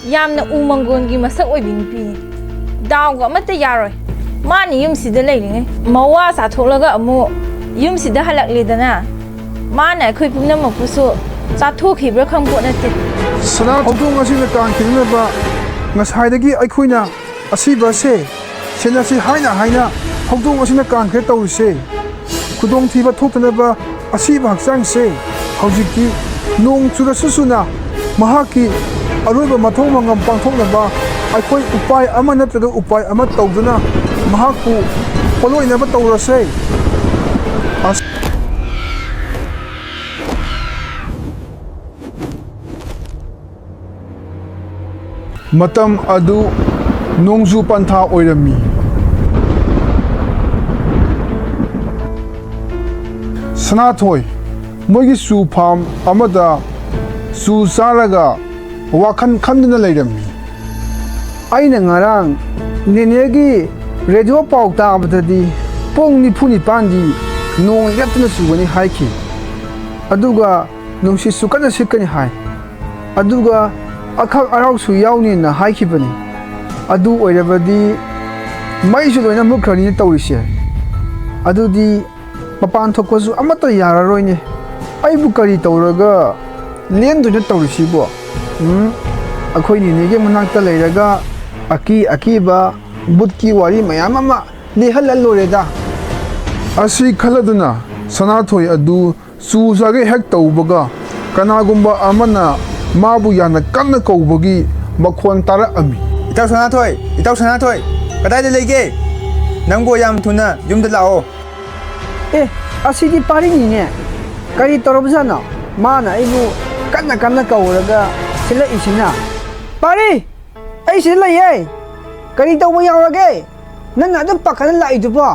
ꯌꯥꯝꯅ ꯎꯃꯪꯒꯣꯟꯒꯤ ꯃꯁꯛ ꯑꯣꯏꯕꯤ ꯅꯨꯄꯤꯅꯤ ꯗꯥꯎꯒ ꯑꯃꯠꯇ ꯌꯥꯔꯣꯏ ꯃꯥꯅ ꯌꯨꯝꯁꯤꯗ ꯂꯩꯔꯤꯉꯩ ꯃꯋꯥ ꯆꯥꯊꯣꯛꯂꯒ ꯑꯃꯨꯛ ꯌꯨꯝꯁꯤꯗ ꯍꯜꯂꯛꯂꯦꯗꯅ ꯃꯥꯅ ꯑꯩꯈꯣꯏ ꯄꯨꯝꯅꯃꯛꯄꯨꯁꯨ ꯆꯥꯊꯣꯛꯈꯤꯕ꯭ꯔꯥ ꯈꯪꯄꯣꯠ ꯅꯠꯇꯦ ꯁꯅꯥ ꯍꯧꯗꯣꯡ ꯑꯁꯤꯅ ꯀꯥꯟꯈꯤꯗꯅꯕ ꯉꯁꯥꯏꯗꯒꯤ ꯑꯩꯈꯣꯏꯅ ꯑꯁꯤꯕꯁꯦ ꯁꯦꯟꯅꯁꯤ ꯍꯥꯏꯅ ꯍꯧꯗꯣꯡ ꯑꯁꯤꯅ ꯀꯥꯟꯈ꯭ꯔꯦ ꯇꯧꯔꯤꯁꯦ ꯈꯨꯗꯣꯡꯊꯤꯕ ꯊꯣꯛꯇꯅꯕ ꯑꯁꯤꯕ ꯍꯛꯆꯥꯡꯁꯦ ꯍꯧꯖꯤꯛꯇꯤ ꯅꯣꯡ ꯆꯨꯔꯁꯨꯅ ꯃꯍꯥꯛꯀꯤ ꯑꯔꯣꯏꯕ ꯃꯊꯧ ꯃꯉꯝ ꯄꯥꯡꯊꯣꯛꯅꯕ ꯑꯩꯈꯣꯏ ꯎꯄꯥꯏ ꯑꯃ ꯅꯠꯇ꯭ꯔꯒ ꯎꯄꯥꯏ ꯑꯃ ꯇꯧꯗꯨꯅ ꯃꯍꯥꯛꯄꯨ ꯄꯣꯠꯂꯣꯏꯅꯕ ꯇꯧꯔꯁꯦ ꯃꯇꯝ ꯑꯗꯨ ꯅꯣꯡꯖꯨ ꯄꯟꯊꯥ ꯑꯣꯏꯔꯝꯃꯤ ꯁꯅꯥꯊꯣꯏ ꯃꯣꯏꯒꯤ ꯆꯨ ꯐꯥꯝ ꯑꯃꯗ ꯆꯨ ꯆꯥꯔꯒ ꯋꯥꯈꯜ ꯈꯟꯗꯨꯅ ꯂꯩꯔꯝꯃꯤ ꯑꯩꯅ ꯉꯔꯥꯡ ꯅꯦꯅꯦꯒꯤ ꯔꯦꯗꯤꯑꯣ ꯄꯥꯎ ꯇꯥꯕꯗꯗꯤ ꯄꯨꯡ 24ꯗꯤ ꯅꯣꯡ ꯂꯦꯞꯇꯅ ꯆꯨꯒꯅꯤ ꯍꯥꯏꯈꯤ ꯑꯗꯨꯒ ꯅꯨꯡꯁꯤꯠꯁꯨ ꯀꯟꯅ ꯁꯤꯠꯀꯅꯤ ꯍꯥꯏ ꯑꯗꯨꯒ ꯑꯈꯛ ꯑꯔꯥꯎꯁꯨ ꯌꯥꯎꯅꯤꯅ ꯍꯥꯏꯈꯤꯕꯅꯤ ꯑꯗꯨ ꯑꯣꯏꯔꯕꯗꯤ ꯃꯩꯁꯨ ꯂꯣꯏꯅ ꯃꯨꯠꯈ꯭ꯔꯅꯤꯅ ꯇꯧꯔꯤꯁꯦ ꯑꯗꯨꯗꯤ ꯃꯄꯥꯟ ꯊꯣꯛꯄꯁꯨ ꯑꯃꯠꯇ ꯌꯥꯔꯔꯣꯏꯅꯦ ꯑꯩꯕꯨ ꯀꯔꯤ ꯇꯧꯔꯒ ꯂꯦꯟꯗꯣꯏꯅꯣ ꯇꯧꯔꯤꯁꯤꯕꯣ ꯑꯩꯈꯣꯏ ꯅꯦꯅꯦꯒꯤ ꯃꯅꯥꯛꯇ ꯂꯩꯔꯒ ꯑꯀꯤꯕ ꯕꯨꯠꯀꯤ ꯋꯥꯔꯤ ꯃꯌꯥꯝ ꯑꯃ ꯂꯤꯍꯜꯂ ꯂꯣꯏꯔꯦꯗ ꯑꯁꯤ ꯈꯜꯂꯗꯨꯅ ꯁꯅꯥꯊꯣꯏ ꯑꯗꯨ ꯆꯨ ꯆꯥꯒꯦ ꯍꯦꯛ ꯇꯧꯕꯒ ꯀꯅꯥꯒꯨꯝꯕ ꯑꯃꯅ ꯃꯥꯕꯨ ꯌꯥꯝꯅ ꯀꯟꯅ ꯀꯧꯕꯒꯤ ꯃꯈꯣꯟ ꯇꯥꯔꯛꯑꯝꯃꯤ ꯏꯇꯥꯎ ꯁꯅꯥꯊꯣꯏ ꯀꯗꯥꯏꯗ ꯂꯩꯒꯦ ꯅꯪꯕꯨ ꯌꯥꯝ ꯊꯨꯅ ꯌꯨꯝꯗ ꯂꯥꯛꯑꯣ ꯑꯁꯤꯗꯤ ꯄꯥꯔꯤꯅꯤꯅꯦ ꯀꯔꯤ ꯇꯧꯔꯕꯖꯥꯠꯅꯣ ꯃꯥꯅ ꯑꯩꯕꯨ ꯀꯟꯅ ꯀꯧꯔꯒ ꯁꯤꯜꯂꯛꯏꯁꯤꯅ ꯄꯥꯔꯤ ꯑꯩ ꯁꯤꯗ ꯂꯩꯌꯦ ꯀꯔꯤ ꯇꯧꯕ ꯌꯥꯎꯔꯒꯦ ꯅꯪꯅ ꯑꯗꯨꯝ ꯄꯥꯈꯠꯅ ꯂꯥꯛꯏꯗꯨꯕꯣ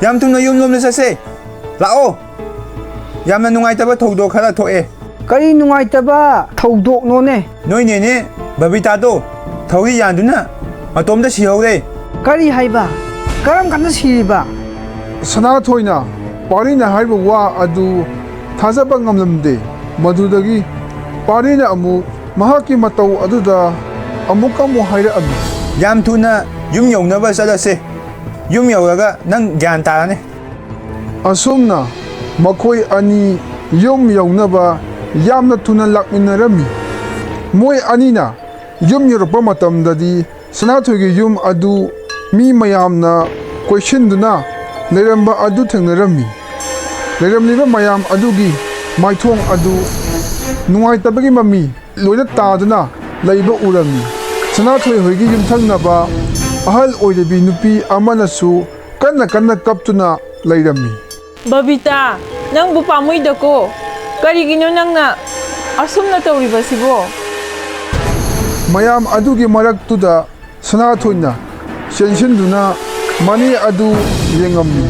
ꯌꯥꯝ ꯊꯨꯅ ꯌꯨꯝꯂꯣꯝꯗ ꯆꯠꯁꯦ ꯂꯥꯛꯑꯣ ꯌꯥꯝꯅ ꯅꯨꯡꯉꯥꯏꯇꯕ ꯊꯧꯗꯣꯛ ꯈꯔ ꯊꯣꯛꯑꯦ ꯀꯔꯤ ꯅꯨꯡꯉꯥꯏꯇꯕ ꯊꯧꯗꯣꯛꯅꯣꯅꯦ ꯅꯣꯏ ꯅꯦꯅꯦ ꯕꯕꯤꯇꯥꯗꯣ ꯊꯧꯔꯤ ꯌꯥꯟꯗꯨꯅ ꯃꯇꯣꯝꯗ ꯁꯤꯍꯧꯔꯦ ꯀꯔꯤ ꯍꯥꯏꯕ ꯀꯔꯝ ꯀꯥꯟꯗ ꯁꯤꯔꯤꯕ ꯁꯅꯥꯊꯣꯏꯅ ꯄꯥꯔꯤꯅ ꯍꯥꯏꯕ ꯋꯥ ꯑꯗꯨ ꯊꯥꯖꯕ ꯉꯝꯂꯝꯗꯦ ꯃꯗꯨꯗꯒꯤ ꯄꯥꯔꯤꯅ ꯑꯃꯨꯛ ꯃꯍꯥꯛꯀꯤ ꯃꯇꯧ ꯑꯗꯨꯗ ꯑꯃꯨꯛ ꯍꯥꯏꯔꯛꯑꯝꯃꯤ ꯌꯥꯝ ꯊꯨꯅ ꯌꯨꯝ ꯌꯧꯅꯕ ꯆꯠꯂꯁꯦ ꯌꯨꯝ ꯌꯧꯔꯒ ꯅꯪ ꯒ꯭ꯌꯥꯟ ꯇꯥꯔꯅꯤ ꯑꯁꯨꯝꯅ ꯃꯈꯣꯏ ꯑꯅꯤ ꯌꯨꯝ ꯌꯧꯅꯕ ꯌꯥꯝꯅ ꯊꯨꯅ ꯂꯥꯛꯃꯤꯟꯅꯔꯝꯃꯤ ꯃꯣꯏ ꯑꯅꯤꯅ ꯌꯨꯝ ꯌꯧꯔꯛꯄ ꯃꯇꯝꯗꯗꯤ ꯁꯅꯥꯊꯣꯏꯒꯤ ꯌꯨꯝ ꯑꯗꯨ ꯃꯤ ꯃꯌꯥꯝꯅ ꯀꯣꯏꯁꯤꯟꯗꯨꯅ ꯂꯩꯔꯝꯕ ꯑꯗꯨ ꯊꯦꯡꯅꯔꯝꯃꯤ ꯂꯩꯔꯝꯂꯤꯕ ꯃꯌꯥꯝ ꯑꯗꯨꯒꯤ ꯃꯥꯏꯊꯣꯡ ꯑꯗꯨ ꯅꯨꯡꯉꯥꯏꯇꯕꯒꯤ ꯃꯃꯤ ꯂꯣꯏꯅ ꯇꯥꯗꯨꯅ ꯂꯩꯕ ꯎꯔꯝꯃꯤ ꯁꯅꯥꯊꯣꯏ ꯍꯣꯏꯒꯤ ꯌꯨꯝꯊꯪꯅꯕ ꯑꯍꯜ ꯑꯣꯏꯔꯕꯤ ꯅꯨꯄꯤ ꯑꯃꯅꯁꯨ ꯀꯟꯅ ꯀꯞꯇꯨꯅ ꯂꯩꯔꯝꯃꯤ ꯕꯕꯤꯇꯥ ꯅꯪꯕꯨ ꯄꯥꯝꯃꯨꯏꯗꯀꯣ ꯀꯔꯤꯒꯤꯅꯣ ꯅꯪꯅ ꯑꯁꯨꯝꯅ ꯇꯧꯔꯤꯕꯁꯤꯕꯣ ꯃꯌꯥꯝ ꯑꯗꯨꯒꯤ ꯃꯔꯛꯇꯨꯗ ꯁꯅꯥꯊꯣꯏꯅ ꯆꯦꯟꯁꯤꯟꯗꯨꯅ ꯃꯅꯦ ꯑꯗꯨ ꯌꯦꯡꯉꯝꯃꯤ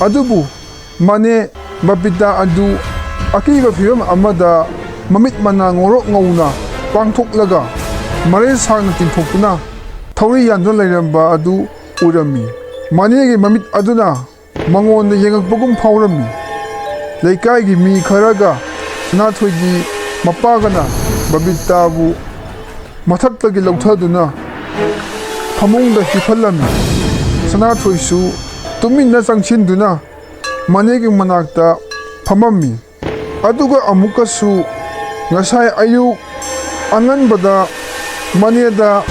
ꯑꯗꯨꯕꯨ ꯃꯅꯦ ꯕꯕꯤꯇꯥ ꯑꯗꯨ ꯑꯀꯤꯕ ꯐꯤꯕꯝ ꯑꯃꯗ ꯃꯃꯤꯠ ꯃꯅꯥ ꯉꯧꯔꯣꯛ ꯉꯧꯅ ꯄꯥꯡꯊꯣꯛꯂꯒ ꯃꯔꯩ ꯁꯥꯡꯅ ꯇꯤꯡꯊꯣꯛꯇꯨꯅ ꯊꯧꯔꯤ ꯌꯥꯟꯗꯨꯅ ꯂꯩꯔꯝꯕ ꯑꯗꯨ ꯎꯔꯝꯃꯤ ꯃꯅꯦꯒꯤ ꯃꯃꯤꯠ ꯑꯗꯨꯅ ꯃꯉꯣꯟꯗ ꯌꯦꯡꯉꯛꯄꯒꯨꯝ ꯐꯥꯎꯔꯝꯃꯤ ꯂꯩꯀꯥꯏꯒꯤ ꯃꯤ ꯈꯔꯒ ꯁꯅꯥꯊꯣꯏꯒꯤ ꯃꯄꯥꯒꯅ ꯕꯕꯤꯇꯥꯕꯨ ꯃꯊꯛꯇꯒꯤ ꯂꯧꯊꯗꯨꯅ ꯐꯃꯨꯡꯗ ꯍꯤꯞꯍꯜꯂꯝꯃꯤ ꯁꯅꯥꯊꯣꯏꯁꯨ ꯇꯨꯃꯤꯟꯅ ꯆꯪꯁꯤꯟꯗꯨꯅ ꯃꯅꯦꯒꯤ ꯃꯅꯥꯛꯇ ꯐꯝꯃꯝꯃꯤ ꯑꯗꯨꯒ ꯑꯃꯨꯛꯀꯁꯨ ꯉꯁꯥꯏ ꯑꯌꯨꯛ ꯑꯉꯟꯕꯗ ꯃꯅꯦꯗ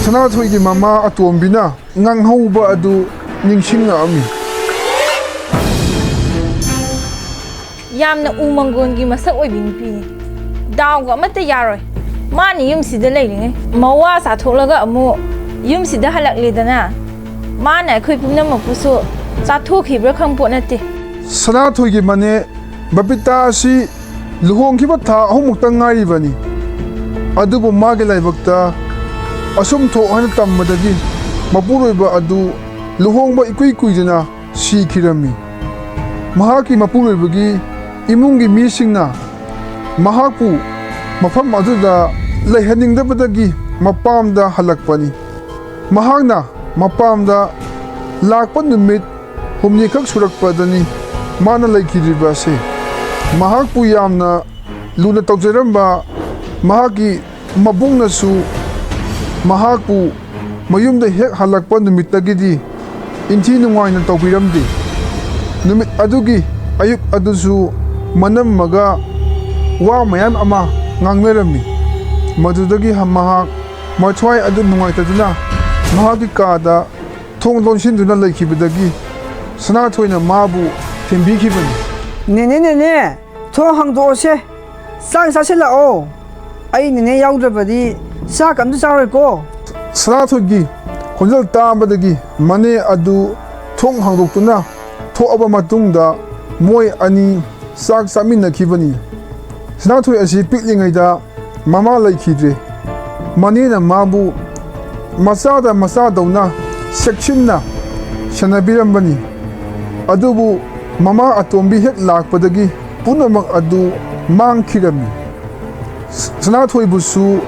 ꯁꯅꯥꯊꯣꯏꯒꯤ ꯃꯃꯥ ꯑꯇꯣꯝꯕꯤꯅ ꯉꯥꯡꯍꯧꯕ ꯑꯗꯨ ꯅꯤꯡꯁꯤꯡꯉꯛꯑꯝꯃꯤ ꯌꯥꯝꯅ ꯎꯃꯪꯒꯣꯟꯒꯤ ꯃꯁꯛ ꯑꯣꯏꯕꯤ ꯅꯨꯄꯤꯅꯤ ꯗꯥꯎꯒ ꯑꯃꯠta ꯌꯥꯔꯣꯏ ꯃꯥꯅ ꯌꯨꯝꯁꯤꯗ ꯂꯩꯔꯤꯉꯩ ꯃꯋꯥ ꯆꯥꯊꯣꯛꯂꯒ ꯑꯃꯨꯛ ꯌꯨꯝꯁꯤꯗ ꯍꯜꯂꯛꯂꯦꯗꯅ ꯃꯥꯅ ꯑꯩꯈꯣꯏ ꯄꯨꯝꯅꯃꯛꯄꯨꯁꯨ ꯆꯥꯊꯣꯛꯈꯤꯕ꯭ꯔꯥ ꯈꯪꯄꯣꯠ ꯅꯠꯇꯦ ꯁꯅꯥꯊꯣꯏꯒꯤ ꯃꯅꯦ ꯕꯕꯤꯇꯥ ꯑꯁꯤ ꯂꯨꯍꯣꯡꯈꯤꯕ ꯊꯥ 3 ꯉꯥꯏꯔꯤꯕꯅꯤ ꯑꯗꯨꯕꯨ ꯃꯥꯒꯤ ꯂꯥꯏꯕꯛꯇ ꯑꯁꯨꯝ ꯊꯣꯛ ꯍꯥꯏꯅ ꯇꯝꯕꯗꯒꯤ ꯃꯄꯨꯔꯣꯏꯕ ꯑꯗꯨ ꯂꯨꯍꯣꯡꯕ ꯏꯀꯨꯏ ꯀꯨꯏꯗꯅ ꯁꯤꯈꯤꯔꯝꯃꯤ ꯃꯍꯥꯛꯀꯤ ꯃꯄꯨꯔꯣꯏꯕꯒꯤ ꯏꯃꯨꯡꯒꯤ ꯃꯤꯁꯤꯡꯅ ꯃꯍꯥꯛꯄꯨ ꯃꯐꯝ ꯑꯗꯨꯗ ꯂꯩꯍꯟꯅꯤꯡꯗꯕꯗꯒꯤ ꯃꯄꯥꯝꯗ ꯍꯜꯂꯛꯄꯅꯤ ꯃꯍꯥꯛꯅ ꯃꯄꯥꯝꯗ ꯂꯥꯛꯄ ꯅꯨꯃꯤꯠ 6 ꯈꯛ ꯁꯨꯔꯛꯄꯗꯅꯤ ꯃꯥꯅ ꯂꯩꯈꯤꯗ꯭ꯔꯤꯕ ꯑꯁꯤ ꯃꯍꯥꯛꯄꯨ ꯌꯥꯝꯅ ꯂꯨꯅ ꯇꯧꯖꯔꯝꯕ ꯃꯍꯥꯛꯀꯤ ꯃꯕꯨꯡꯅꯁꯨ ꯃꯍꯥꯛꯄꯨ ꯃꯌꯨꯝꯗ ꯍꯦꯛ ꯍꯜꯂꯛꯄ ꯅꯨꯃꯤꯠꯇꯒꯤꯗꯤ ꯏꯟꯊꯤ ꯅꯨꯡꯉꯥꯏꯅ ꯇꯧꯕꯤꯔꯝꯗꯦ꯫ ꯅꯨꯃꯤꯠ ꯑꯗꯨꯒꯤ ꯑꯌꯨꯛ ꯑꯗꯨꯁꯨ ꯃꯅꯝꯃꯒ ꯋꯥ ꯃꯌꯥꯝ ꯑꯃ ꯉꯥꯡꯅꯔꯝꯃꯤ꯫ ꯃꯗꯨꯗꯒꯤ ꯃꯍꯥꯛ ꯃꯊ꯭ꯋꯥꯏ ꯑꯗꯨ ꯅꯨꯡꯉꯥꯏꯇꯗꯨꯅ ꯃꯍꯥꯛꯀꯤ ꯀꯥꯗ ꯊꯣꯡ ꯂꯣꯟꯁꯤꯟꯗꯨꯅ ꯂꯩꯈꯤꯕꯗꯒꯤ ꯁꯅꯥꯊꯣꯏꯅ ꯃꯥꯕꯨ ꯊꯦꯝꯕꯤꯈꯤꯕꯅꯤ꯫ ꯅꯦꯅꯦ ꯊꯣꯡ ꯍꯥꯡꯗꯣꯛꯑꯣꯁꯦ, ꯆꯥꯛ ꯆꯥꯁꯤꯜꯂꯛꯑꯣ꯫ ꯑꯩ ꯅꯦꯅꯦ ꯌꯥꯎꯗ꯭ꯔꯕꯗꯤ ꯆꯥꯛ ꯑꯝꯇ ꯆꯥꯔꯣꯏꯀꯣ꯫ ꯁꯅꯥꯊꯣꯏꯒꯤ ꯈꯣꯟꯖꯦꯜ ꯇꯥꯕꯗꯒꯤ ꯃꯅꯦ ꯑꯗꯨ ꯊꯣꯡ ꯍꯥꯡꯗꯣꯛꯇꯨꯅ ꯊꯣꯛꯑꯕ ꯃꯇꯨꯡꯗ ꯃꯣꯏ ꯑꯅꯤ ꯆꯥꯛ ꯆꯥꯃꯤꯟꯅꯈꯤꯕꯅꯤ꯫ ꯁꯅꯥꯊꯣꯏ ꯑꯁꯤ ꯄꯤꯛꯂꯤꯉꯩꯗ ꯃꯃꯥ ꯂꯩꯈꯤꯗ꯭ꯔꯦ꯫ ꯃꯅꯦꯅ ꯃꯥꯕꯨ ꯃꯆꯥꯗꯧꯅ ꯆꯦꯛꯁꯤꯟꯅ ꯁꯦꯟꯅꯕꯤꯔꯝꯕꯅꯤ꯫ ꯑꯗꯨꯕꯨ ꯃꯃꯥ ꯑꯇꯣꯝꯕꯤ ꯍꯦꯛ ꯂꯥꯛꯄꯗꯒꯤ ꯄꯨꯝꯅꯃꯛ ꯑꯗꯨ ꯃꯥꯡꯈꯤꯔꯝꯃꯤ꯫ ꯁꯅꯥꯊꯣꯏꯕꯨꯁꯨ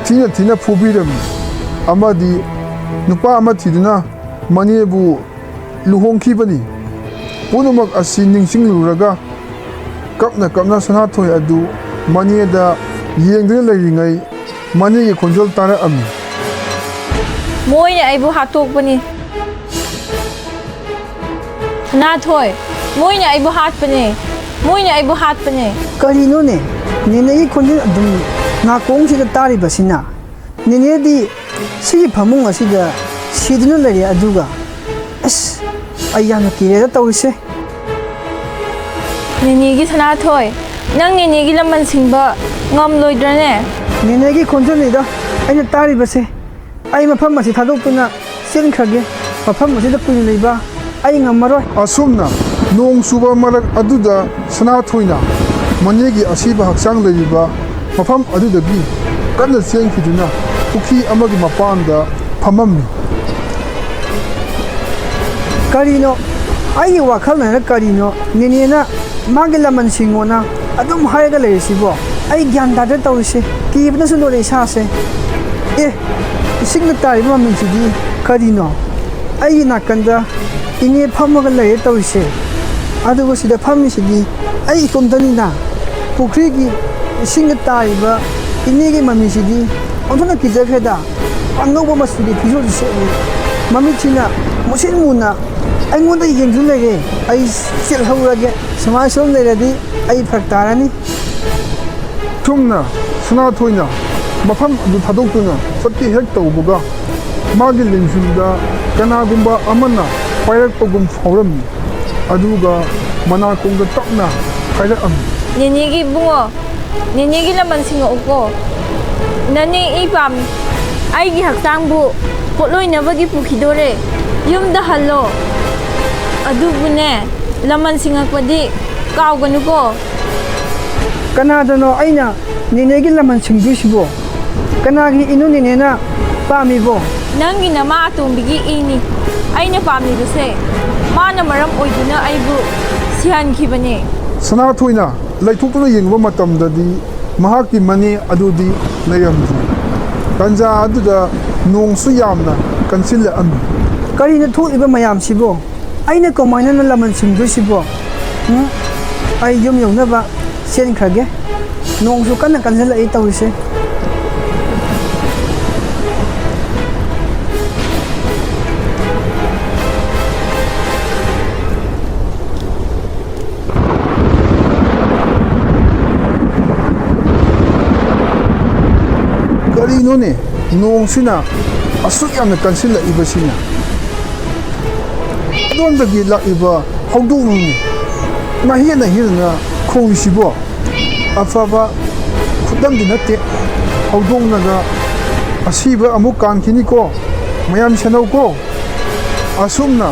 ꯊꯤꯅ ꯐꯨꯕꯤꯔꯝꯃꯤ ꯑꯃꯗꯤ ꯅꯨꯄꯥ ꯑꯃ ꯊꯤꯗꯨꯅ ꯃꯅꯦꯕꯨ ꯂꯨꯍꯣꯡꯈꯤꯕꯅꯤ꯫ ꯄꯨꯝꯅꯃꯛ ꯑꯁꯤ ꯅꯤꯡꯁꯤꯡꯂꯨꯔꯒ ꯀꯞꯅ ꯁꯅꯥꯊꯣꯏ ꯑꯗꯨ ꯃꯅꯦꯗ ꯌꯦꯡꯗꯨꯅ ꯂꯩꯔꯤꯉꯩ ꯃꯅꯦꯒꯤ ꯈꯣꯟꯖꯦꯜ ꯇꯥꯔꯛꯑꯝꯃꯤ꯫ ꯃꯣꯏꯅ ꯑꯩꯕꯨ ꯍꯥꯠꯇꯣꯛꯄꯅꯤ꯫ ꯁꯅꯥꯊꯣꯏ, ꯃꯣꯏꯅ ꯑꯩꯕꯨ ꯍꯥꯠꯄꯅꯦ꯫ ꯃꯣꯏꯅ ꯑꯩꯕꯨ ꯍꯥꯠꯄꯅꯦ꯫ ꯀꯔꯤꯅꯣꯅꯦ ꯅꯦꯅꯦꯒꯤ ꯈꯣꯟꯖꯦꯜ ꯑꯗꯨꯝ ꯅꯥꯀꯣꯡꯁꯤꯗ ꯇꯥꯔꯤꯕꯁꯤꯅ? ꯅꯦꯅꯦꯗꯤ ꯁꯤꯒꯤ ꯐꯃꯨꯡ ꯑꯁꯤꯗ ꯁꯤꯗꯨꯅ ꯂꯩꯔꯦ, ꯑꯗꯨꯒ ꯑꯁ ꯑꯩ ꯌꯥꯝꯅ ꯀꯤꯔꯦꯗ ꯇꯧꯔꯤꯁꯦ꯫ ꯅꯦꯅꯦꯒꯤ ꯁꯅꯥꯊꯣꯏ, ꯅꯪ ꯅꯦꯅꯦꯒꯤ ꯂꯃꯟ ꯁꯤꯡꯕ ꯉꯝꯂꯣꯏꯗ꯭ꯔꯅꯦ? ꯅꯦꯅꯦꯒꯤ ꯈꯣꯟꯖꯦꯜꯅꯤꯗ ꯑꯩꯅ ꯇꯥꯔꯤꯕꯁꯦ꯫ ꯑꯩ ꯃꯐꯝ ꯑꯁꯤ ꯊꯥꯗꯣꯛꯇꯨꯅ ꯆꯦꯟꯈ꯭ꯔꯒꯦ꯫ ꯃꯐꯝ ꯑꯁꯤꯗ ꯀꯨꯏꯅ ꯂꯩꯕ ꯑꯩ ꯉꯝꯃꯔꯣꯏ꯫ ꯑꯁꯨꯝꯅ ꯅꯣꯡ ꯆꯨꯕ ꯃꯔꯛ ꯑꯗꯨꯗ ꯁꯅꯥꯊꯣꯏꯅ ꯃꯅꯦꯒꯤ ꯑꯁꯤꯕ ꯍꯛꯆꯥꯡ ꯂꯩꯔꯤꯕ ꯃꯐꯝ ꯑꯗꯨꯗꯒꯤ ꯀꯟꯅ ꯆꯦꯟꯈꯤꯗꯨꯅ ꯄꯨꯈ꯭ꯔꯤ ꯑꯃꯒꯤ ꯃꯄꯥꯟꯗ ꯐꯝꯃꯝꯃꯤ꯫ ꯀꯔꯤꯅꯣ ꯑꯩꯒꯤ ꯋꯥꯈꯜꯅꯔ ꯀꯔꯤꯅꯣ ꯅꯦꯅꯦꯅ ꯃꯥꯒꯤ ꯂꯃꯟ ꯁꯤꯡꯉꯣꯅ ꯑꯗꯨꯝ ꯍꯥꯏꯔꯒ ꯂꯩꯔꯤꯁꯤꯕꯣ? ꯑꯩ ꯒ꯭ꯌꯥꯟ ꯇꯥꯗ ꯇꯧꯔꯤꯁꯦ꯫ ꯀꯤꯕꯅꯁꯨ ꯂꯣꯏꯔꯦ ꯏꯁꯥꯁꯦ꯫ ꯏꯁꯤꯡꯗ ꯇꯥꯔꯤꯕ ꯃꯃꯤꯡꯁꯤꯗꯤ ꯀꯔꯤꯅꯣ? ꯑꯩꯒꯤ ꯅꯥꯀꯟꯗ ꯏꯅꯦ ꯐꯝꯃꯒ ꯂꯩꯔꯦ ꯇꯧꯔꯤꯁꯦ꯫ ꯑꯗꯨꯒ ꯁꯤꯗ ꯐꯝꯃꯤꯁꯤꯗꯤ ꯑꯩ ꯏꯇꯣꯝꯇꯅꯤꯅ꯫ ꯄꯨꯈ꯭ꯔꯤꯒꯤ ꯏꯁꯤꯡꯗ ꯇꯥꯔꯤꯕ ꯏꯅꯦꯒꯤ ꯃꯃꯤꯁꯤꯗꯤ ꯑꯣꯟꯊꯣꯛꯅ ꯀꯤꯖꯈ꯭ꯔꯦꯗ꯫ ꯑꯉꯧꯕ ꯃꯆꯨꯒꯤ ꯐꯤꯖꯣꯜꯁꯨ ꯁꯦꯠꯂꯤ, ꯃꯃꯤꯠꯁꯤꯅ ꯃꯨꯁꯤꯟ ꯃꯨꯅ ꯑꯩꯉꯣꯟꯗ ꯌꯦꯡꯗꯨꯅ ꯂꯩꯔꯦ꯫ ꯑꯩ ꯆꯦꯜꯍꯧꯔꯒꯦ, ꯁꯨꯃꯥꯏꯅ ꯁꯨꯝ ꯂꯩꯔꯗꯤ ꯑꯩ ꯐꯔꯛ ꯇꯥꯔꯅꯤ꯫ ꯁꯨꯝꯅ ꯁꯅꯥꯊꯣꯏꯅ ꯃꯐꯝ ꯑꯗꯨ ꯊꯥꯗꯣꯛꯇꯨꯅ ꯆꯠꯀꯦ ꯍꯦꯛ ꯇꯧꯕꯒ ꯃꯥꯒꯤ ꯂꯦꯡꯖꯨꯝꯗ ꯀꯅꯥꯒꯨꯝꯕ ꯑꯃꯅ ꯄꯥꯏꯔꯛꯄꯒꯨꯝ ꯐꯥꯎꯔꯝꯃꯤ꯫ ꯑꯗꯨꯒ ꯃꯅꯥꯀꯣꯡꯗ ꯇꯞꯅ ꯍꯥꯏꯔꯛꯑꯝꯃꯤ꯫ ꯅꯦꯅꯦꯒꯤ ꯏꯕꯨꯡꯉꯣ, ꯅꯦꯅꯦꯒꯤ ꯂꯃꯟ ꯁꯤꯡꯉꯛꯎꯀꯣ꯫ ꯅꯅꯦ ꯏ ꯄꯥꯝꯃꯤ꯫ ꯑꯩꯒꯤ ꯍꯛꯆꯥꯡꯕꯨ ꯄꯣꯠꯂꯣꯏꯅꯕꯒꯤ ꯄꯨꯈꯤꯗꯣꯔꯦ꯫ ꯌꯨꯝꯗ ꯍꯜꯂꯣ꯫ ꯑꯗꯨꯕꯨꯅꯦ, ꯂꯃꯟ ꯁꯤꯡꯉꯛꯄꯗꯤ ꯀꯥꯎꯒꯅꯨꯀꯣ꯫ ꯀꯅꯥꯗꯅꯣ ꯑꯩꯅ ꯅꯦꯅꯦꯒꯤ ꯂꯃꯟ ꯁꯤꯡꯗꯣꯏꯁꯤꯕꯣ? ꯀꯅꯥꯒꯤ ꯏꯅꯣ ꯅꯦꯅꯦꯅ ꯄꯥꯝꯃꯤꯕꯣ? ꯅꯪꯒꯤ ꯅꯃꯥ ꯑꯇꯣꯝꯕꯤꯒꯤ ꯏꯅꯤ ꯑꯩꯅ ꯄꯥꯝꯂꯤꯕꯁꯦ꯫ ꯃꯥꯅ ꯃꯔꯝ ꯑꯣꯏꯗꯨꯅ ꯑꯩꯕꯨ ꯁꯤꯍꯟꯈꯤꯕꯅꯦ꯫ ꯁꯅꯥꯊꯣꯏꯅ ꯂꯩꯊꯣꯛꯇꯨꯅ ꯌꯦꯡꯕ ꯃꯇꯝꯗꯗꯤ ꯃꯍꯥꯛꯀꯤ ꯃꯅꯦ ꯑꯗꯨꯗꯤ ꯂꯩꯔꯝꯗ꯭ꯔꯦ꯫ ꯇꯥꯟꯖꯥ ꯑꯗꯨꯗ ꯅꯣꯡꯁꯨ ꯌꯥꯝꯅ ꯀꯟꯁꯤꯜꯂꯛꯑꯝꯃꯤ꯫ ꯀꯔꯤꯅ ꯊꯣꯛꯂꯤꯕ ꯃꯌꯥꯝꯁꯤꯕꯣ? ꯑꯩꯅ ꯀꯃꯥꯏꯅ ꯂꯃꯟ ꯁꯤꯡꯗꯣꯏꯁꯤꯕꯣ? ꯑꯩ ꯌꯨꯝ ꯌꯧꯅꯕ ꯆꯦꯟꯈ꯭ꯔꯒꯦ꯫ ꯅꯣꯡꯁꯨ ꯀꯟꯅ ꯀꯟꯁꯤꯜꯂꯛꯏ ꯇꯧꯔꯤꯁꯦ꯫ ꯀꯔꯤꯅꯣꯅꯦ ꯅꯣꯡꯁꯤꯅ ꯑꯁꯨꯛ ꯌꯥꯝꯅ ꯀꯟꯁꯤꯜꯂꯛꯏꯕꯁꯤꯅ? ꯑꯗꯣꯝꯗꯒꯤ ꯂꯥꯛꯏꯕ ꯍꯧꯗꯣꯡꯅꯤ ꯍꯦꯟꯅ ꯈꯣꯡꯂꯤꯁꯤꯕꯣ? ꯑꯐꯕ ꯈꯨꯗꯝꯗꯤ ꯅꯠꯇꯦ꯫ ꯍꯧꯗꯣꯡꯅꯒ ꯑꯁꯤꯕ ꯑꯃꯨꯛ ꯀꯥꯟꯈꯤꯅꯤꯀꯣ꯫ ꯃꯌꯥꯝ ꯁꯦꯟꯅꯧꯀꯣ꯫ ꯑꯁꯨꯝꯅ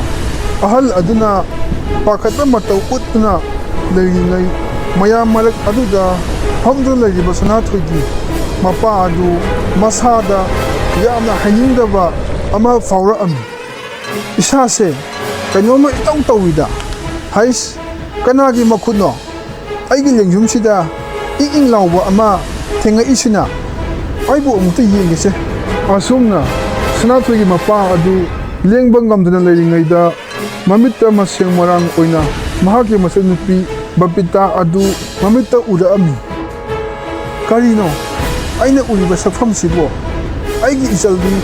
ꯑꯍꯜ ꯑꯗꯨꯅ ꯄꯥꯈꯠꯄ ꯃꯇꯧ ꯎꯠꯇꯨꯅ ꯂꯩꯔꯤꯉꯩ ꯃꯌꯥꯝ ꯃꯔꯛ ꯑꯗꯨꯗ ꯐꯝꯗꯨꯅ ꯂꯩꯔꯤꯕ ꯁꯅꯥꯊꯣꯏꯒꯤ ꯃꯄꯥ ꯑꯗꯨ ꯃꯁꯥꯗ ꯌꯥꯝꯅ ꯍꯩꯅꯤꯡꯗꯕ ꯑꯃ ꯐꯥꯎꯔꯛꯑꯝꯃꯤ꯫ ꯏꯁꯥꯁꯦ ꯀꯩꯅꯣꯝꯃ ꯏꯇꯧ ꯇꯧꯏꯗ꯫ ꯍꯩꯁ, ꯀꯅꯥꯒꯤ ꯃꯈꯨꯠꯅꯣ ꯑꯩꯒꯤ ꯂꯦꯡꯖꯨꯝꯁꯤꯗ ꯏꯪ ꯂꯥꯎꯕ ꯑꯃ ꯊꯦꯡꯉꯛꯏꯁꯤꯅ? ꯑꯩꯕꯨ ꯑꯃꯨꯛꯇ ꯌꯦꯡꯒꯦꯁꯦ꯫ ꯑꯁꯨꯝꯅ ꯁꯅꯥꯊꯣꯏꯒꯤ ꯃꯄꯥ ꯑꯗꯨ ꯂꯦꯡꯕ ꯉꯝꯗꯅ ꯂꯩꯔꯤꯉꯩꯗ ꯃꯃꯤꯠꯇ ꯃꯁꯦꯡ ꯃꯔꯥꯡ ꯑꯣꯏꯅ ꯃꯍꯥꯛꯀꯤ ꯃꯆꯟꯅꯨꯄꯤ ꯕꯕꯤꯇꯥ ꯑꯗꯨ ꯃꯃꯤꯠꯇ ꯎꯔꯛꯑꯝꯃꯤ꯫ ꯀꯔꯤꯅꯣ ꯑꯩꯅ ꯎꯔꯤꯕ ꯁꯛꯐꯝꯁꯤꯕꯣ? ꯑꯩꯒꯤ ꯏꯆꯜꯗꯤ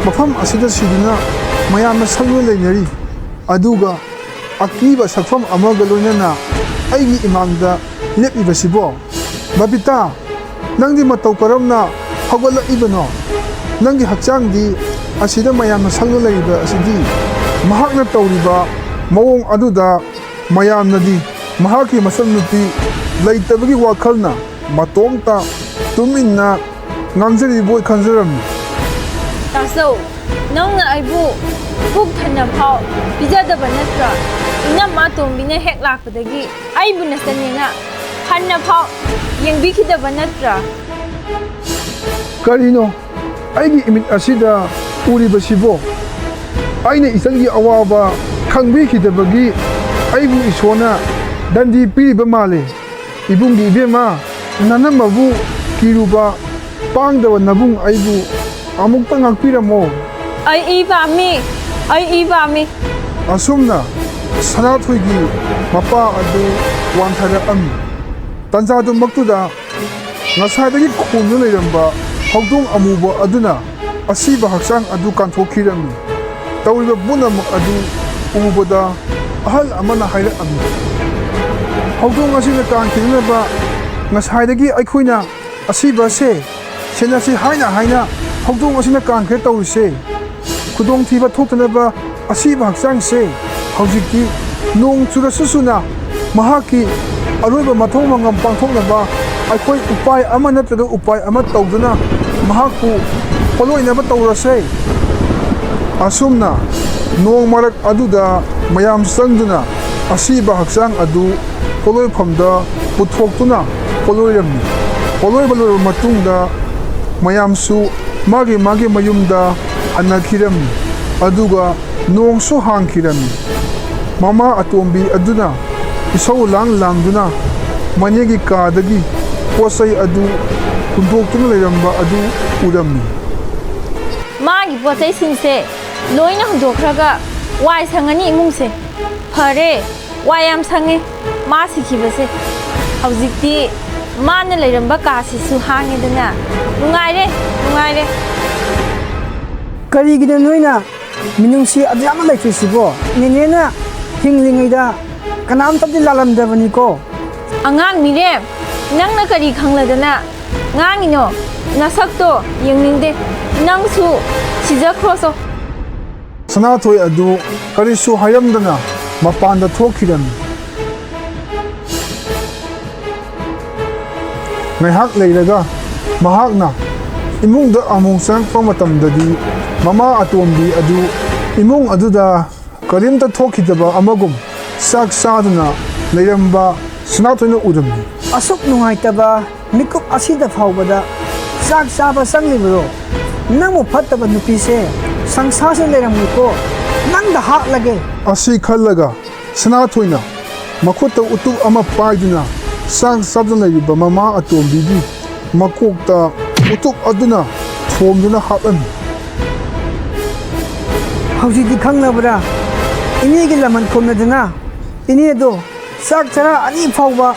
ꯃꯐꯝ ꯑꯁꯤꯗ ꯁꯤꯗꯨꯅ ꯃꯌꯥꯝꯅ ꯁꯪꯅ ꯂꯩꯅꯔꯤ, ꯑꯗꯨꯒ ꯑꯀꯤꯕ ꯁꯛꯐꯝ ꯑꯃꯒ ꯂꯣꯏꯅꯅ ꯑꯩꯒꯤ ꯏꯃꯥꯡꯗ ꯂꯦꯞꯂꯤꯕꯁꯤꯕꯣ? ꯕꯕꯤꯇꯥ, ꯅꯪꯗꯤ ꯃꯇꯧ ꯀꯔꯝꯅ ꯍꯧꯒꯠꯂꯛꯏꯕꯅꯣ? ꯅꯪꯒꯤ ꯍꯛꯆꯥꯡꯗꯤ ꯑꯁꯤꯗ ꯃꯌꯥꯝꯅ ꯁꯪꯅ ꯂꯩꯔꯤꯕ ꯑꯁꯤꯗꯤ ꯃꯍꯥꯛꯅ ꯇꯧꯔꯤꯕ ꯃꯑꯣꯡ ꯑꯗꯨꯗ ꯃꯌꯥꯝꯅꯗꯤ ꯃꯍꯥꯛꯀꯤ ꯃꯆꯟꯅꯨꯄꯤ ꯂꯩꯇꯕꯒꯤ ꯋꯥꯈꯜꯅ ꯃꯇꯣꯝꯇ ꯇꯨꯃꯤꯟꯅ ꯉꯥꯡꯖꯔꯤꯕꯣꯏ ꯈꯟꯖꯔꯝꯃꯤ꯫ ꯇꯥꯆꯧ, ꯅꯪꯅ ꯑꯩꯕꯨ ꯄꯨꯛ ꯊꯟꯅ ꯐꯥꯎ ꯄꯤꯖꯗꯕ ꯅꯠꯇ꯭ꯔꯥ? ꯏꯅꯝꯃ ꯇꯣꯝꯕꯤꯅ ꯍꯦꯛ ꯂꯥꯛꯄꯗꯒꯤ ꯑꯩꯕꯨ ꯅꯆꯟꯅꯦꯅ ꯍꯟꯅ ꯐꯥꯎ ꯌꯦꯡꯕꯤꯈꯤꯗꯕ ꯅꯠꯇ꯭ꯔꯥ? ꯀꯔꯤꯅꯣ ꯑꯩꯒꯤ ꯏꯃꯤꯠ ꯑꯁꯤꯗ ꯎꯔꯤꯕꯁꯤꯕꯣ? ꯑꯩꯅ ꯏꯆꯟꯒꯤ ꯑꯋꯥꯕ ꯈꯪꯕꯤꯈꯤꯗꯕꯒꯤ ꯑꯩꯕꯨ ꯏꯁꯣꯔꯅ ꯗꯟꯗꯤ ꯄꯤꯔꯤꯕ ꯃꯥꯜꯂꯤ꯫ ꯏꯕꯨꯡꯒꯤ ꯏꯕꯦꯝꯃ, ꯅꯅꯝꯃꯕꯨ ꯀꯤꯔꯨꯕ ꯄꯥꯡꯗꯕ ꯅꯕꯨꯡ ꯑꯩꯕꯨ ꯑꯃꯨꯛꯇ ꯉꯥꯛꯄꯤꯔꯝꯃꯣ꯫ ꯑꯩ ꯏ ꯄꯥꯝꯃꯤ, ꯑꯩ ꯏ ꯄꯥꯝꯃꯤ꯫ ꯑꯁꯨꯝꯅ ꯁꯅꯥꯊꯣꯏꯒꯤ ꯃꯄꯥ ꯑꯗꯨ ꯋꯥꯟꯊꯔꯛꯑꯝꯃꯤ꯫ ꯇꯟꯖꯥꯗꯨꯃꯛꯇꯨꯗ ꯉꯁꯥꯏꯗꯒꯤ ꯈꯣꯡꯗꯨꯅ ꯂꯩꯔꯝꯕ ꯍꯧꯗꯣꯡ ꯑꯃꯨꯕ ꯑꯗꯨꯅ ꯑꯁꯤꯕ ꯍꯛꯆꯥꯡ ꯑꯗꯨ ꯀꯥꯟꯊꯣꯛꯈꯤꯔꯝꯃꯤ꯫ ꯇꯧꯔꯤꯕ ꯄꯨꯝꯅꯃꯛ ꯑꯗꯨ ꯎꯕꯗ ꯑꯍꯜ ꯑꯃꯅ ꯍꯥꯏꯔꯛꯑꯝꯃꯤ, ꯍꯧꯗꯣꯡ ꯑꯁꯤꯅ ꯀꯥꯟꯈꯤꯗꯅꯕ ꯉꯁꯥꯏꯗꯒꯤ ꯑꯩꯈꯣꯏꯅ ꯑꯁꯤꯕꯁꯦ ꯁꯦꯟꯅꯁꯤ ꯍꯥꯏꯅ ꯍꯧꯗꯣꯡ ꯑꯁꯤꯅ ꯀꯥꯟꯈ꯭ꯔꯦ ꯇꯧꯔꯤꯁꯦ꯫ ꯈꯨꯗꯣꯡꯊꯤꯕ ꯊꯣꯛꯇꯅꯕ ꯑꯁꯤꯕ ꯍꯛꯆꯥꯡꯁꯦ ꯍꯧꯖꯤꯛꯇꯤ ꯅꯣꯡ ꯆꯨꯔꯁꯨ ꯆꯨꯅ ꯃꯍꯥꯛꯀꯤ ꯑꯔꯣꯏꯕ ꯃꯊꯧ ꯃꯉꯝ ꯄꯥꯡꯊꯣꯛꯅꯕ ꯑꯩꯈꯣꯏ ꯎꯄꯥꯏ ꯑꯃ ꯅꯠꯇ꯭ꯔꯒ ꯎꯄꯥꯏ ꯑꯃ ꯇꯧꯗꯨꯅ ꯃꯍꯥꯛꯄꯨ ꯄꯣꯠꯂꯣꯏꯅꯕ ꯇꯧꯔꯁꯦ꯫ ꯑꯁꯨꯝꯅ ꯅꯣꯡ ꯃꯔꯛ ꯑꯗꯨꯗ ꯃꯌꯥꯝ ꯆꯪꯗꯨꯅ ꯑꯁꯤꯕ ꯍꯛꯆꯥꯡ ꯑꯗꯨ ꯄꯣꯠꯂꯣꯏꯐꯝꯗ ꯄꯨꯊꯣꯛꯇꯨꯅ ꯄꯣꯠꯂꯣꯏꯔꯝꯃꯤ꯫ ꯄꯣꯠꯂꯣꯏꯕ ꯂꯣꯏꯔꯕ ꯃꯇꯨꯡꯗ ꯃꯌꯥꯝꯁꯨ ꯃꯥꯒꯤ ꯃꯌꯨꯝꯗ ꯍꯟꯅꯈꯤꯔꯝꯃꯤ, ꯑꯗꯨꯒ ꯅꯣꯡꯁꯨ ꯍꯥꯡꯈꯤꯔꯝꯃꯤ꯫ ꯃꯃꯥ ꯑꯇꯣꯝꯕꯤ ꯑꯗꯨꯅ ꯏꯁꯧ ꯂꯥꯡꯗꯨꯅ ꯃꯅꯦꯒꯤ ꯀꯥꯗꯒꯤ ꯄꯣꯠꯆꯩ ꯑꯗꯨ ꯍꯨꯟꯗꯣꯛꯇꯨꯅ ꯂꯩꯔꯝꯕ ꯑꯗꯨ ꯎꯔꯝꯃꯤ꯫ ꯃꯥꯒꯤ ꯄꯣꯠꯆꯩꯁꯤꯡꯁꯦ ꯂꯣꯏꯅ ꯍꯨꯟꯗꯣꯛꯈ꯭ꯔꯒ ꯋꯥꯏ ꯁꯪꯉꯅꯤ ꯏꯃꯨꯡꯁꯦ꯫ ꯐꯔꯦ, ꯋꯥꯏ ꯌꯥꯝ ꯁꯪꯉꯦ ꯃꯥ ꯁꯤꯈꯤꯕꯁꯦ꯫ ꯍꯧꯖꯤꯛꯇꯤ ꯃꯥꯅ ꯂꯩꯔꯝꯕ ꯀꯥꯁꯤꯁꯨ ꯍꯥꯡꯉꯦꯗꯅ ꯅꯨꯡꯉꯥꯏꯔꯦ, ꯅꯨꯡꯉꯥꯏꯔꯦ꯫ ꯀꯔꯤꯒꯤꯅꯣ ꯅꯣꯏꯅ ꯃꯤꯅꯨꯡꯁꯤ ꯑꯗꯨꯌꯥꯝꯅ ꯂꯩꯇ꯭ꯔꯤꯁꯤꯕꯣ? ꯅꯦꯅꯦꯅ ꯍꯤꯡꯂꯤꯉꯩꯗ ꯀꯅꯥꯝꯇꯗꯤ ꯂꯥꯜꯂꯝꯗꯕꯅꯤꯀꯣ꯫ ꯑꯉꯥꯡ ꯃꯤꯔꯦꯝ, ꯅꯪꯅ ꯀꯔꯤ ꯈꯪꯂꯗꯅ ꯉꯥꯡꯉꯤꯅꯣ? ꯅꯁꯛꯇꯣ ꯌꯦꯡꯅꯤꯡꯗꯦ, ꯅꯪꯁꯨ ꯁꯤꯖꯈ꯭ꯔꯣꯆꯣ꯫ ꯁꯅꯥꯊꯣꯏ ꯑꯗꯨ ꯀꯔꯤꯁꯨ ꯍꯥꯏꯔꯝꯗꯅ ꯃꯄꯥꯟꯗ ꯊꯣꯛꯈꯤꯔꯝꯃꯤ꯫ ꯉꯥꯏꯍꯥꯛ ꯂꯩꯔꯒ ꯃꯍꯥꯛꯅ ꯏꯃꯨꯡꯗ ꯑꯃꯨꯛ ꯆꯪꯉꯛꯄ ꯃꯇꯝꯗꯗꯤ ꯃꯃꯥ ꯑꯇꯣꯝꯕꯤ ꯑꯗꯨ ꯏꯃꯨꯡ ꯑꯗꯨꯗ ꯀꯔꯤꯝꯇ ꯊꯣꯛꯈꯤꯗꯕ ꯑꯃꯒꯨꯝ ꯆꯥꯛ ꯆꯥꯗꯨꯅ ꯂꯩꯔꯝꯕ ꯁꯅꯥꯊꯣꯏꯅ ꯎꯔꯝꯃꯤ꯫ ꯑꯁꯨꯛ ꯅꯨꯡꯉꯥꯏꯇꯕ ꯃꯤꯀꯨꯞ ꯑꯁꯤꯗ ꯐꯥꯎꯕꯗ ꯆꯥꯛ ꯆꯥꯕ ꯆꯪꯂꯤꯕꯔꯣ? ꯅꯪꯕꯨ ꯐꯠꯇꯕ ꯅꯨꯄꯤꯁꯦ ꯁꯪꯁꯥꯔꯁꯤꯗ ꯂꯩꯔꯝꯃꯣꯏꯀꯣ, ꯅꯪꯗ ꯍꯥꯠꯂꯒꯦ꯫ ꯑꯁꯤ ꯈꯜꯂꯒ ꯁꯅꯥꯊꯣꯏꯅ ꯃꯈꯨꯠꯇ ꯎꯇꯨꯞ ꯑꯃ ꯄꯥꯏꯗꯨꯅ ꯆꯥꯛ ꯆꯥꯗꯨꯅ ꯂꯩꯔꯤꯕ ꯃꯃꯥ ꯑꯇꯣꯝꯕꯤꯒꯤ ꯃꯀꯣꯛꯇ ꯎꯇꯨꯞ ꯑꯗꯨꯅ ꯊꯣꯝꯗꯨꯅ ꯍꯥꯠꯂꯝꯃꯤ꯫ ꯍꯧꯖꯤꯛꯇꯤ ꯈꯪꯂꯕ꯭ꯔꯥ? ꯏꯅꯦꯒꯤ ꯂꯃꯟ ꯈꯨꯝꯅꯗꯅ ꯏꯅꯦꯗꯣ ꯆꯥꯛ ꯆꯔꯥ ꯑꯅꯤ ꯐꯥꯎꯕ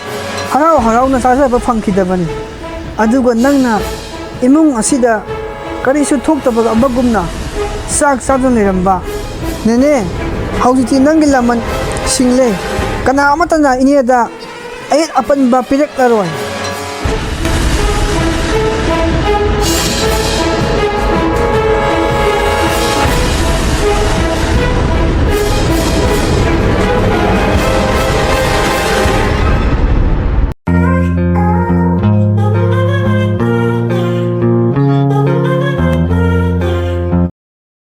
ꯍꯔꯥꯎꯅ ꯆꯥꯖꯕ ꯐꯪꯈꯤꯗꯕꯅꯤ, ꯑꯗꯨꯒ ꯅꯪꯅ ꯏꯃꯨꯡ ꯑꯁꯤꯗ ꯀꯔꯤꯁꯨ ꯊꯣꯛꯇꯕ ꯑꯃꯒꯨꯝꯅ ꯆꯥꯛ ꯆꯥꯗꯨꯅ ꯂꯩꯔꯝꯕ꯫ ꯅꯦꯅꯦ, ꯍꯧꯖꯤꯛꯇꯤ ꯅꯪꯒꯤ ꯂꯃꯟ ꯁꯤꯡꯂꯦ, ꯀꯅꯥ ꯑꯃꯠꯇꯅ ꯏꯅꯦꯗ ꯑꯌꯦꯠ ꯑꯄꯟꯕ ꯄꯤꯔꯛꯂꯔꯣꯏ꯫